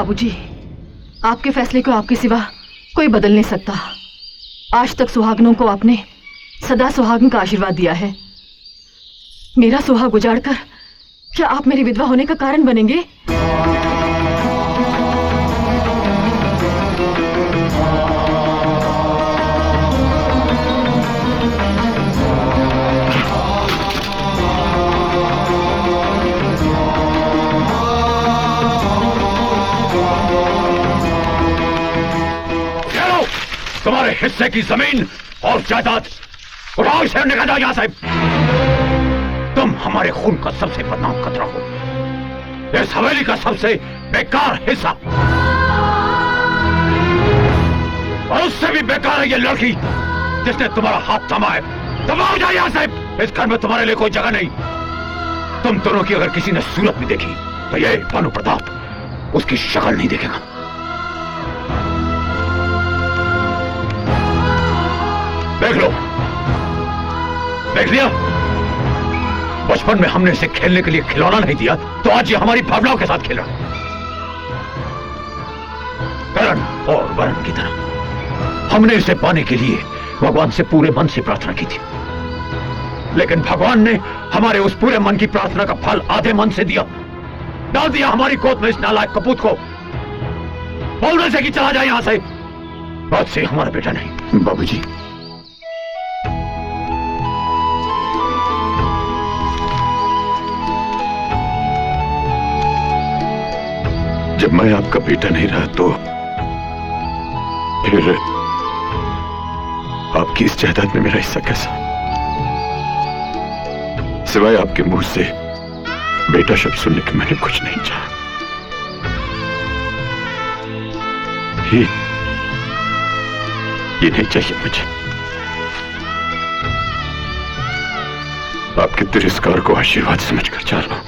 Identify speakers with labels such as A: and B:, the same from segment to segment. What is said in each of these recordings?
A: बाबूजी, आपके फैसले को आपके सिवा कोई बदल नहीं सकता। आज तक सुहागनों को आपने सदा सुहागन का आशीर्वाद दिया है। मेरा सुहाग उजाड़कर क्या आप मेरी विधवा होने का कारण बनेंगे?
B: तुम्हारे हिस्से की जमीन और जायदाद उठाओ, इसे निकाल जाओ यहाँ से। तुम हमारे खून का सबसे बदनाम खतरा हो, इस हवेली का सबसे बेकार हिस्सा, और उससे भी बेकार है ये लड़की जिसने तुम्हारा हाथ थमा है। दबाओ जाओ यहाँ से, इस घर में तुम्हारे लिए कोई जगह नहीं। तुम दोनों की अगर किसी ने सूरत भी देखी तो ये भानु प्रताप उसकी शक्ल नहीं देखेगा। देख लो, देख लिया? बचपन में हमने इसे खेलने के लिए खिलौना नहीं दिया तो आज ये हमारी भावनाओं के साथ खेल रहा है। करण और वरण की तरह हमने इसे पाने के लिए भगवान से पूरे मन से प्रार्थना की थी, लेकिन भगवान ने हमारे उस पूरे मन की प्रार्थना का फल आधे मन से दिया। डाल दिया हमारी गोद में इस नालायक कपूत को। बोलने से कि चला जाए यहां से, आज से हमारा बेटा नहीं।
C: बाबूजी, जब मैं आपका बेटा नहीं रहा तो फिर आपकी इस जायदाद में मेरा हिस्सा कैसा? सिवाय आपके मुंह से बेटा शब्द सुनने के मैंने कुछ नहीं चाहा। ये नहीं चाहिए मुझे। आपके तिरस्कार को आशीर्वाद समझकर जा रहा हूं।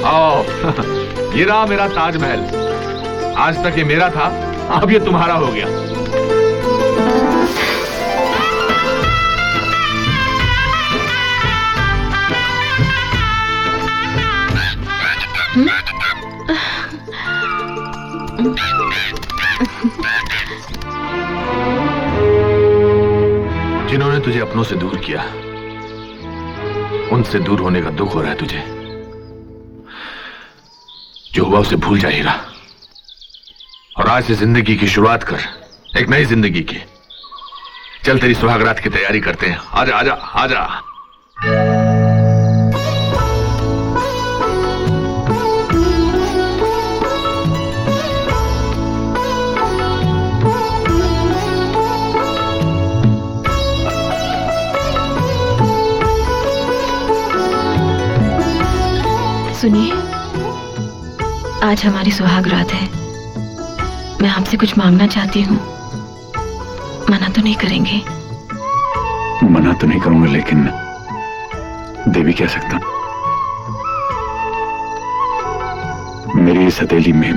D: आओ, ये रहा मेरा ताजमहल। आज तक ये मेरा था, अब ये तुम्हारा हो गया। जिन्होंने तुझे अपनों से दूर किया, उनसे दूर होने का दुख हो रहा है तुझे। जो हुआ उसे भूल जा हीरा, और आज से जिंदगी की शुरुआत कर, एक नई जिंदगी की। चल तेरी सुहागरात की तैयारी करते हैं। आजा आजा आजा।
A: सुनिए, आज हमारी सुहाग रात है। मैं आपसे कुछ मांगना चाहती हूँ, मना तो नहीं करेंगे?
C: मना तो नहीं करूंगा, लेकिन दे भी क्या सकता। मेरी इस हथेली में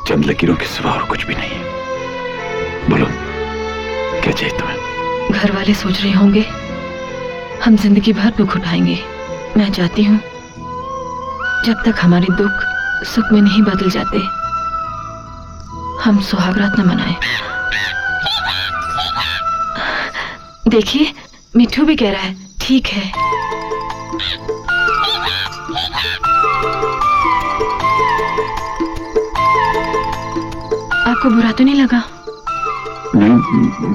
C: चंद लकीरों के सिवा और कुछ भी नहीं है। बोलो, क्या चाहिए तुम्हें?
A: घर वाले सोच रहे होंगे हम जिंदगी भर दुख उठाएंगे। मैं चाहती हूँ जब तक हमारे दुख सुख में नहीं बदल जाते, हम सुहागरात न मनाएं। देखिए, मिठू भी कह रहा है ठीक है। आपको बुरा तो नहीं लगा?
C: नहीं,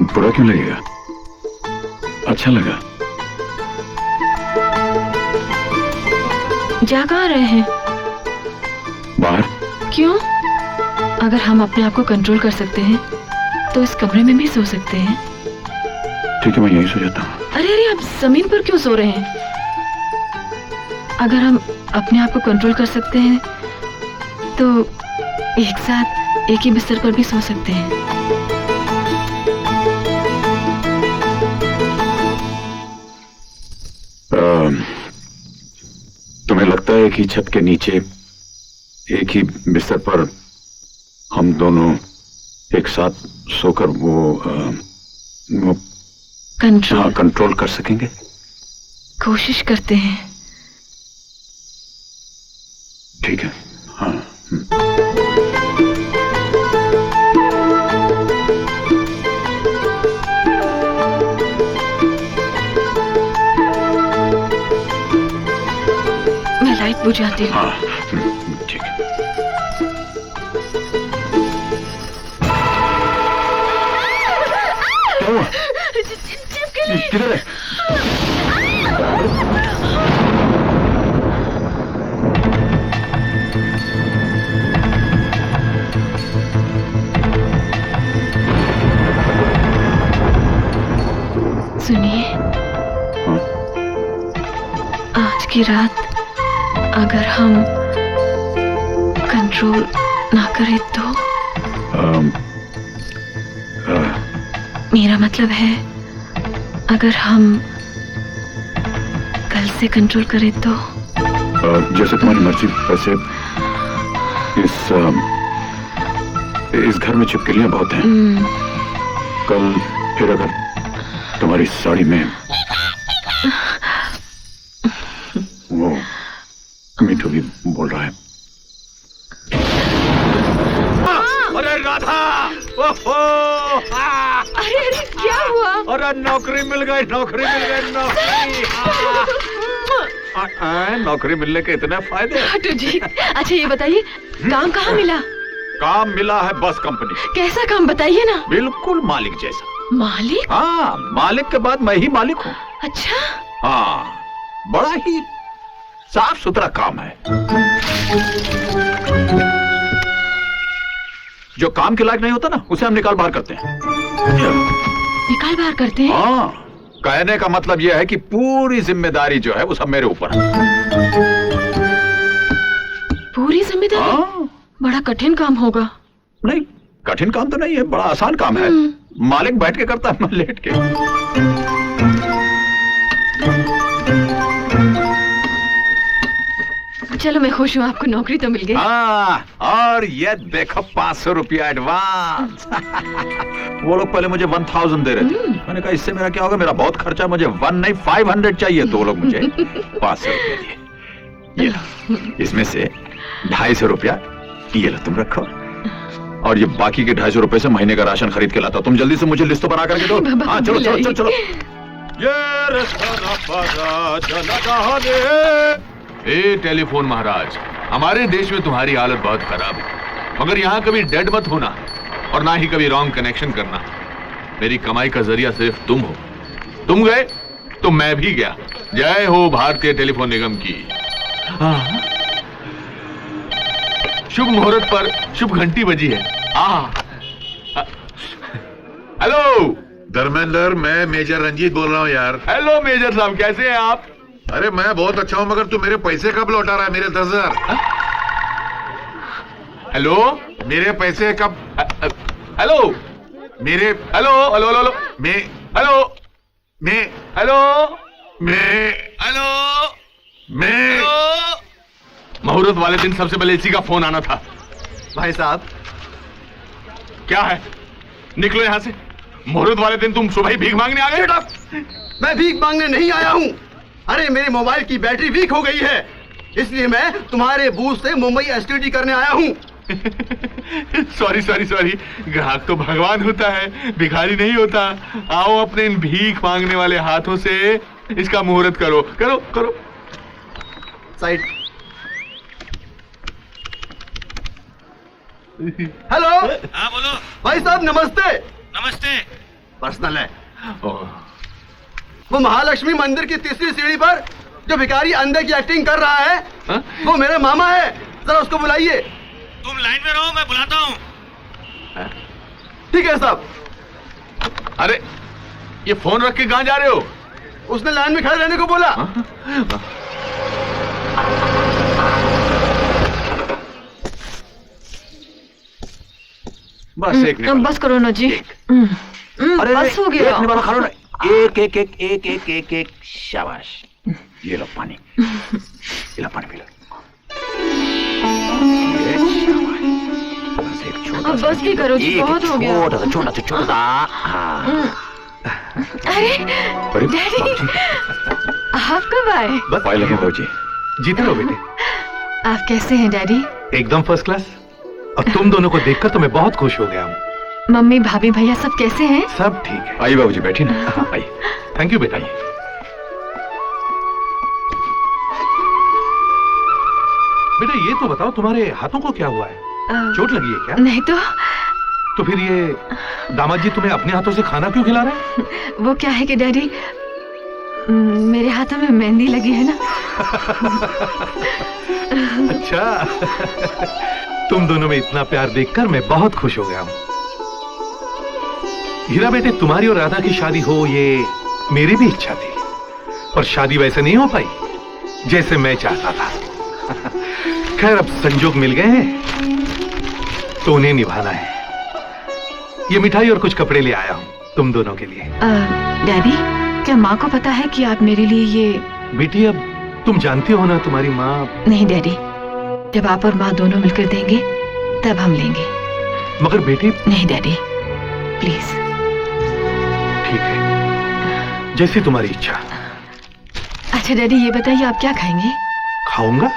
C: बुरा क्यों लगेगा? अच्छा लगा।
A: जा कहाँ रहे हैं?
C: बाहर।
A: क्यों? अगर हम अपने आप को कंट्रोल कर सकते हैं तो इस कमरे में भी सो सकते हैं।
C: ठीक है, मैं यहीं सो जाता हूँ।
A: अरे अरे, आप जमीन पर क्यों सो रहे हैं? अगर हम अपने आप को कंट्रोल कर सकते हैं तो एक साथ एक ही बिस्तर पर भी सो सकते हैं।
C: तुम्हें लगता है कि छत के नीचे एक ही बिस्तर पर हम दोनों एक साथ सोकर वो
A: कंट्रोल
C: कंट्रोल कर सकेंगे?
A: कोशिश करते हैं।
C: ठीक है। हाँ।
A: मैं लाइट बुझाती हूँ।
C: हाँ, ठीक है। क्या हुआ? किधर है?
A: सुनिए,
C: हाँ?
A: आज की रात अगर हम कंट्रोल ना करें तो मेरा मतलब है अगर हम कल से कंट्रोल करें तो।
C: जैसे तुम्हारी मर्जी। वैसे इस घर में छिपकलियां बहुत हैं। कल फिर अगर तुम्हारी साड़ी में वो मीठू भी बोल रहा है।
B: अरे राधा! ओहो!
A: अरे अरे क्या हुआ?
B: अरे नौकरी मिल गई, नौकरी मिल गई, नौकरी! नौकरी मिलने के इतने फायदे।
A: हटो जी। अच्छा ये बताइए, काम कहाँ मिला?
B: काम मिला है बस कंपनी।
A: कैसा काम बताइए ना।
B: बिल्कुल मालिक जैसा।
A: मालिक?
B: हाँ, मालिक के बाद मैं ही मालिक हूँ।
A: अच्छा।
B: हाँ, बड़ा ही साफ सुथरा काम है। जो काम के लायक नहीं होता ना, उसे हम निकाल बाहर करते हैं।
A: निकाल बाहर करते हैं?
B: हाँ, कहने का मतलब यह है कि पूरी जिम्मेदारी जो है वो सब मेरे ऊपर है।
A: पूरी जिम्मेदारी?
B: हाँ।
A: बड़ा कठिन काम होगा।
B: नहीं, कठिन काम तो नहीं है, बड़ा आसान काम है। मालिक बैठ के करता है, मैं लेट के।
A: चलो मैं खुश हूँ, आपको नौकरी तो मिल गई।
B: हाँ, और ये देखो 500 रुपया एडवांस। वो लोग पहले मुझे 1000 दे रहे थे। मैंने कहा इससे मेरा क्या होगा, मेरा बहुत खर्चा, मुझे 1 नहीं 500 चाहिए। तो वो लोग मुझे 500 रुपया दिए। ये लो, इसमें से 250 रुपया ये लो तुम रखो, और ये बाकी के 250 रुपए से महीने का राशन खरीद के लाता। तुम जल्दी से मुझे लिस्ट बना करके दो। हाँ चलो चलो चलो चलो।
D: ए टेलीफोन महाराज, हमारे देश में तुम्हारी हालत बहुत खराब है, मगर यहाँ कभी डेड मत होना और ना ही कभी रॉन्ग कनेक्शन करना। मेरी कमाई का जरिया सिर्फ तुम हो। तुम गए तो मैं भी गया। जय हो भारतीय टेलीफोन निगम की। शुभ मुहूर्त पर शुभ घंटी बजी है। हेलो
E: धर्मेंद्र, मैं मेजर रंजीत बोल रहा हूँ यार।
D: हेलो मेजर साहब, कैसे हैं आप?
E: अरे मैं बहुत अच्छा हूँ, मगर तू मेरे पैसे कब लौटा रहा है? मेरे 10,000।
D: हेलो,
E: मेरे पैसे कब?
D: हेलो
E: मेरे
D: हेलो हेलो हेलो
E: मैं
D: हेलो
E: मैं
D: हेलो
E: मैं
D: हेलो
E: मैं
D: मुहूर्त वाले दिन सबसे पहले इसी का फोन आना था।
F: भाई साहब,
D: क्या है? निकलो यहां से। मुहूर्त वाले दिन तुम सुबह ही भीख मांगने आ गए?
F: मैं भीख मांगने नहीं आया हूँ। अरे मेरे मोबाइल की बैटरी वीक हो गई है, इसलिए मैं तुम्हारे बूथ से मुंबई एसटीडी करने आया हूँ।
D: सॉरी सॉरी सॉरी, ग्राहक तो भगवान होता है, भिखारी नहीं होता। आओ अपने इन भीख मांगने वाले हाथों से इसका मुहूर्त करो करो करो।
F: साइड। हेलो।
G: हाँ बोलो।
F: भाई साहब नमस्ते।
G: नमस्ते।
F: पर्सनल है। वो महालक्ष्मी मंदिर की तीसरी सीढ़ी पर जो भिखारी अंधे की एक्टिंग कर रहा है, वो मेरे मामा है। जरा उसको बुलाइए।
G: तुम लाइन में रहो, मैं बुलाता हूँ।
F: ठीक है साहब।
D: अरे ये फोन रख के कहां जा रहे हो?
F: उसने लाइन में खड़े रहने को बोला।
B: बस एक निकालो।
A: बस करो ना जी।
B: अरे
A: बस हो गया।
B: एक निकालो, खा लो ना। एक एक एक एक एक एक एक शाबाश। ये लो पानी, ये लो पानी पी लो। ये शाबाश। एक छोटा
A: अब बस भी करो जी, बहुत हो गया।
B: छोटा सा हाँ।
A: अरे
B: अरे
A: डैडी,
B: बाबूजी,
A: आप कब आए?
C: बस पाए लगे बाबूजी।
H: जीते रहो बेटे,
A: आप कैसे हैं डैडी?
H: एकदम फर्स्ट क्लास। और तुम दोनों को देखकर तो मैं बहुत खुश हो गया हूँ।
A: मम्मी भाभी भैया सब कैसे हैं?
H: सब ठीक है।
C: आइए बाबूजी, बैठिए ना। हाँ, आइए।
H: थैंक यू बेटा। बेटा ये तो बताओ, तुम्हारे हाथों को क्या हुआ है? चोट लगी है क्या?
A: नहीं
H: तो फिर ये दामाद जी तुम्हें अपने हाथों से खाना क्यों खिला रहे हैं?
A: वो क्या है कि डैडी, मेरे हाथों में मेहंदी लगी है ना।
H: अच्छा। तुम दोनों में इतना प्यार देखकर मैं बहुत खुश हो गया हूँ। हीरा बेटे, तुम्हारी और राधा की शादी हो ये मेरी भी इच्छा थी, पर शादी वैसे नहीं हो पाई जैसे मैं चाहता था। खैर अब संजोग मिल गए हैं तो उन्हें निभाना है। ये मिठाई और कुछ कपड़े ले आया हूँ तुम दोनों के लिए।
A: डैडी, क्या माँ को पता है कि आप मेरे लिए ये?
H: बेटी अब तुम जानती हो ना, तुम्हारी माँ।
A: नहीं डैडी, जब आप और माँ दोनों मिलकर देंगे तब हम लेंगे।
H: मगर बेटी।
A: नहीं डैडी, प्लीज।
H: ठीक है, जैसी तुम्हारी इच्छा।
A: अच्छा डैडी, ये बताइए आप क्या खाएंगे?
H: खाऊंगा।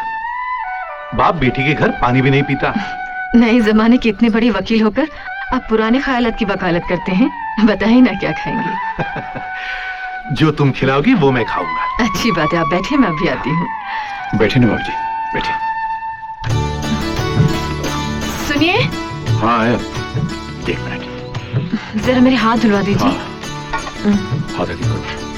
H: बाप बेटी के घर पानी भी नहीं पीता।
A: नए जमाने के इतने बड़े वकील होकर आप पुराने ख्यालात की वकालत करते हैं। बताइए ना क्या खाएंगे?
H: जो तुम खिलाओगी वो मैं खाऊंगा।
A: अच्छी बात है, आप बैठे, मैं अभी आती हूँ।
C: बैठिए ना बाबूजी, बैठिए।
A: सुनिए।
C: हाँ है। एक मिनट,
A: जरा मेरे हाथ धुलवा दीजिए।
C: हाथ आगे करो।